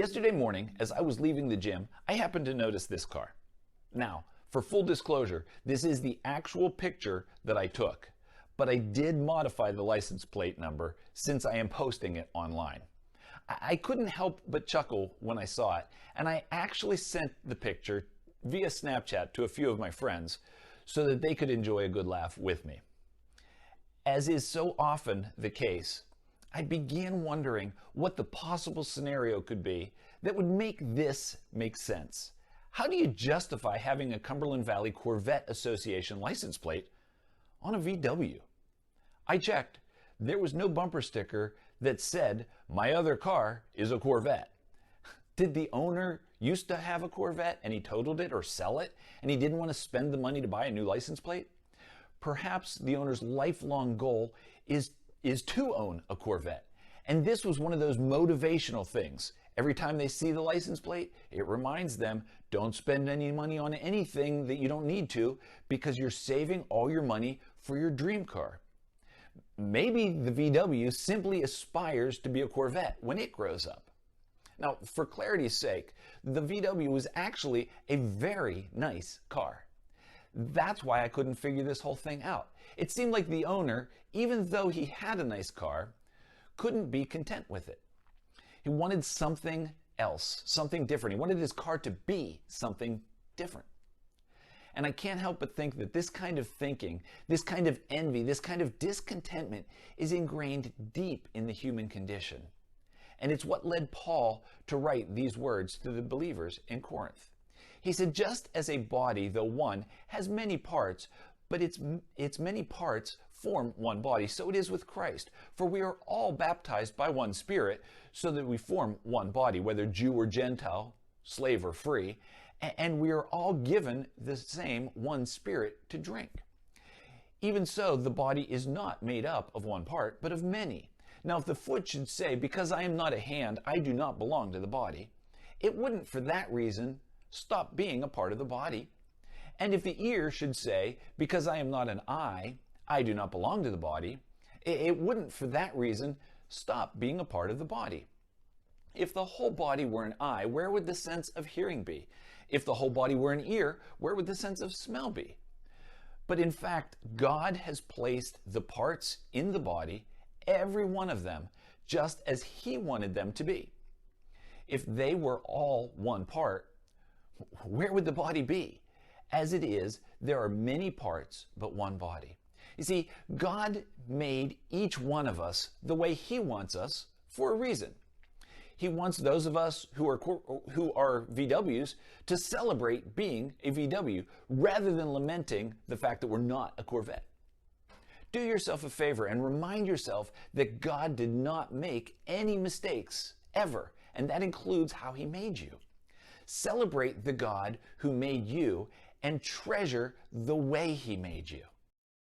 Yesterday morning, as I was leaving the gym, I happened to notice this car. Now, for full disclosure, this is the actual picture that I took, but I did modify the license plate number since I am posting it online. I couldn't help but chuckle when I saw it, and I actually sent the picture via Snapchat to a few of my friends so that they could enjoy a good laugh with me. As is so often the case, I began wondering what the possible scenario could be that would make this make sense. How do you justify having a Cumberland Valley Corvette Association license plate on a VW? I checked. There was no bumper sticker that said, "My other car is a Corvette." Did the owner used to have a Corvette and he totaled it or sell it and he didn't want to spend the money to buy a new license plate? Perhaps the owner's lifelong goal is to own a Corvette. And this was one of those motivational things. Every time they see the license plate, it reminds them, don't spend any money on anything that you don't need to because you're saving all your money for your dream car. Maybe the VW simply aspires to be a Corvette when it grows up. Now, for clarity's sake, the VW was actually a very nice car. That's why I couldn't figure this whole thing out. It seemed like the owner, even though he had a nice car, couldn't be content with it. He wanted something else, something different. He wanted his car to be something different. And I can't help but think that this kind of thinking, this kind of envy, this kind of discontentment is ingrained deep in the human condition. And it's what led Paul to write these words to the believers in Corinth. He said, just as a body, though one, has many parts, but its many parts form one body, so it is with Christ. For we are all baptized by one Spirit, so that we form one body, whether Jew or Gentile, slave or free, and we are all given the same one Spirit to drink. Even so, the body is not made up of one part, but of many. Now, if the foot should say, because I am not a hand, I do not belong to the body, it wouldn't for that reason stop being a part of the body. And if the ear should say, because I am not an eye, I do not belong to the body, it wouldn't for that reason stop being a part of the body. If the whole body were an eye, where would the sense of hearing be? If the whole body were an ear, where would the sense of smell be? But in fact, God has placed the parts in the body, every one of them, just as He wanted them to be. If they were all one part, where would the body be? As it is, there are many parts, but one body. You see, God made each one of us the way He wants us for a reason. He wants those of us who are VWs to celebrate being a VW rather than lamenting the fact that we're not a Corvette. Do yourself a favor and remind yourself that God did not make any mistakes ever, and that includes how He made you. Celebrate the God who made you and treasure the way He made you.